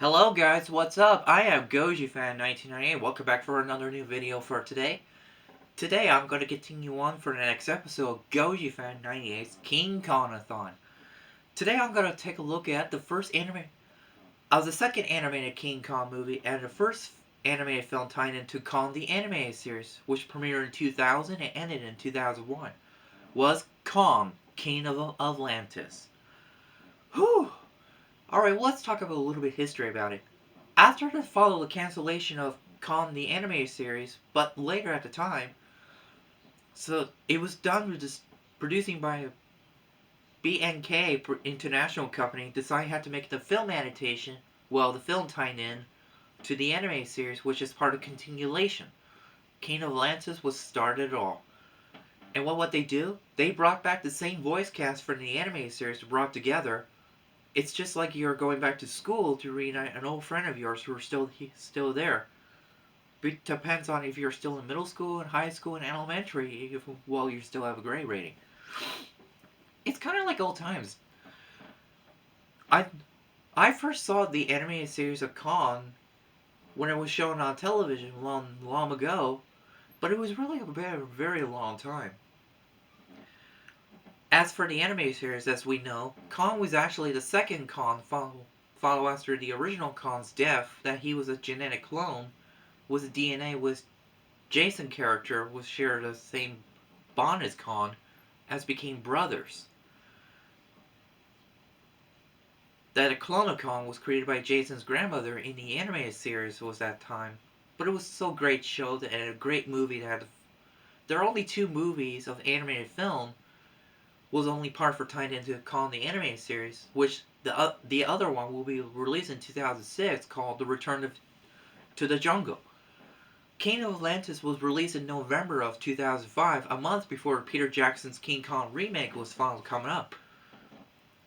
Hello guys, what's up? I am GojiFan98. Welcome back for another new video for today. Today I'm going to continue on for the next episode of GojiFan98's King Kong-A-Thon. Today I'm going to take a look at the second animated King Kong movie and the first animated film tied into Kong the Animated Series, which premiered in 2000 and ended in 2001, was Kong, King of Atlantis. Whew! Alright, let's talk about a little bit of history about it. After the cancellation of Kong the Animated Series, but later at the time, so it was done with this producing by a BNK international company, decided had to make the film adaptation, the film tied in to the anime series, which is part of continuation. King of Atlantis was started all. And what they do? They brought back the same voice cast from the anime series brought together. It's just like you're going back to school to reunite an old friend of yours who are still there. It depends on if you're still in middle school and high school and elementary, you still have a grade rating. It's kind of like old times. I first saw the animated series of Kong when it was shown on television long ago, but it was really a very long time. As for the anime series, as we know, Kong was actually the second Kong follow after the original Kong's death, that he was a genetic clone, was DNA with Jason character was shared the same bond as Kong, as became brothers. That a clone of Kong was created by Jason's grandmother in the animated series was that time. But it was so great show and a great movie that there are only 2 movies of animated film was only part for tied into Kong the Animated Series, which the other one will be released in 2006 called The Return to the Jungle. King of Atlantis was released in November of 2005, a month before Peter Jackson's King Kong remake was finally coming up.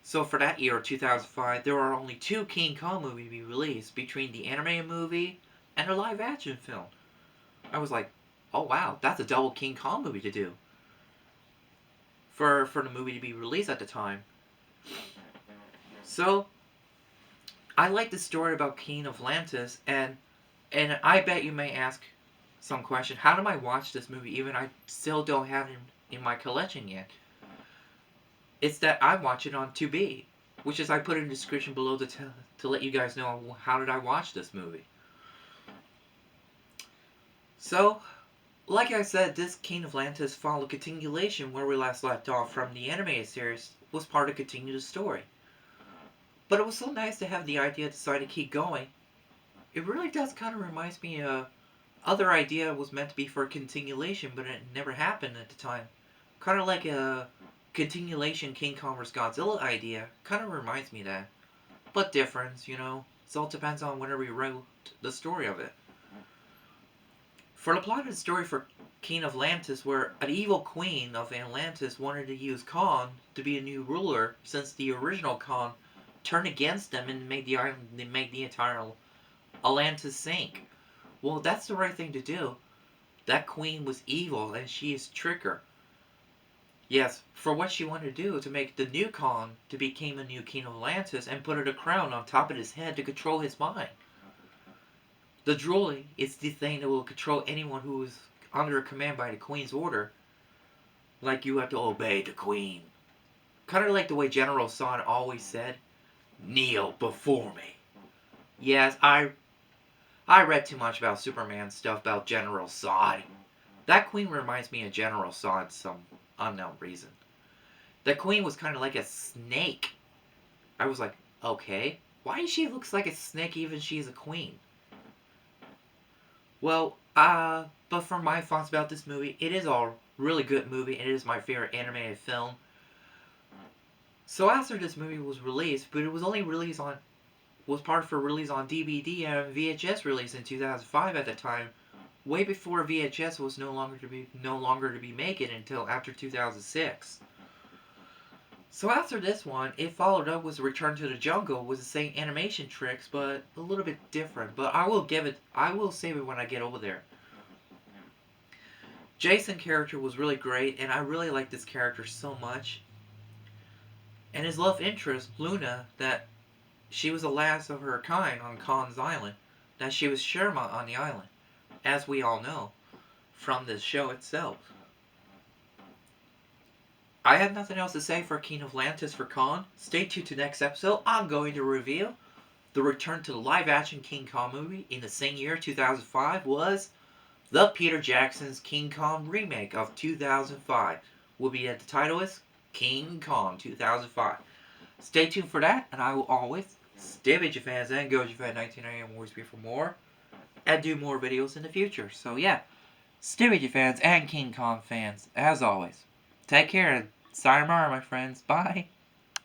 So for that year, 2005, there are only 2 King Kong movies to be released between the animated movie and a live action film. I was like, oh wow, that's a double King Kong movie to do. For the movie to be released at the time. So, I like the story about King of Atlantis, and I bet you may ask some question, how do I watch this movie even I still don't have it in my collection yet? It's that I watch it on Tubi, which is I put in the description below to let you guys know how did I watch this movie. So, like I said, this King of Atlantis followed continuation where we last left off from the animated series, was part of continued story. But it was so nice to have the idea decide to keep going. It really does kind of reminds me of other idea was meant to be for a continuation, but it never happened at the time. Kind of like a continuation King Kong vs. Godzilla idea. Kind of reminds me of that. But different, you know. It all depends on whenever we wrote the story of it. For the plot of the story for King of Atlantis, where an evil queen of Atlantis wanted to use Kong to be a new ruler, since the original Kong turned against them and made the entire Atlantis sink. Well, that's the right thing to do. That queen was evil, and she is tricker. Yes, for what she wanted to do to make the new Kong to become a new King of Atlantis and put a crown on top of his head to control his mind. The drooling is the thing that will control anyone who is under command by the Queen's order. Like you have to obey the Queen. Kind of like the way General Zod always said, kneel before me. Yes, I read too much about Superman stuff about General Zod. That Queen reminds me of General Zod some unknown reason. The Queen was kind of like a snake. I was like, okay, why does she look like a snake even she's a queen? Well, but for my thoughts about this movie, it is a really good movie, and it is my favorite animated film. So after this movie was released, but it was only released on, was part for release on DVD and VHS release in 2005 at the time, way before VHS was no longer to be making until after 2006. So after this one, it followed up with Return to the Jungle with the same animation tricks, but a little bit different. But I will save it when I get over there. Jason's character was really great, and I really like this character so much. And his love interest, Luna, that She was the last of her kind on Khan's island. Now she was Sherma on the island, as we all know, from the show itself. I have nothing else to say for King of Atlantis for Khan. Stay tuned to next episode. I'm going to reveal the return to the live-action King Kong movie in the same year, 2005, was the Peter Jackson's King Kong remake of 2005. Will be at the title is King Kong 2005. Stay tuned for that, and I will always stay with your fans and GojiFan98's always be for more and do more videos in the future. So yeah, stay with your fans and King Kong fans as always. Take care and sayonara, my friends. Bye.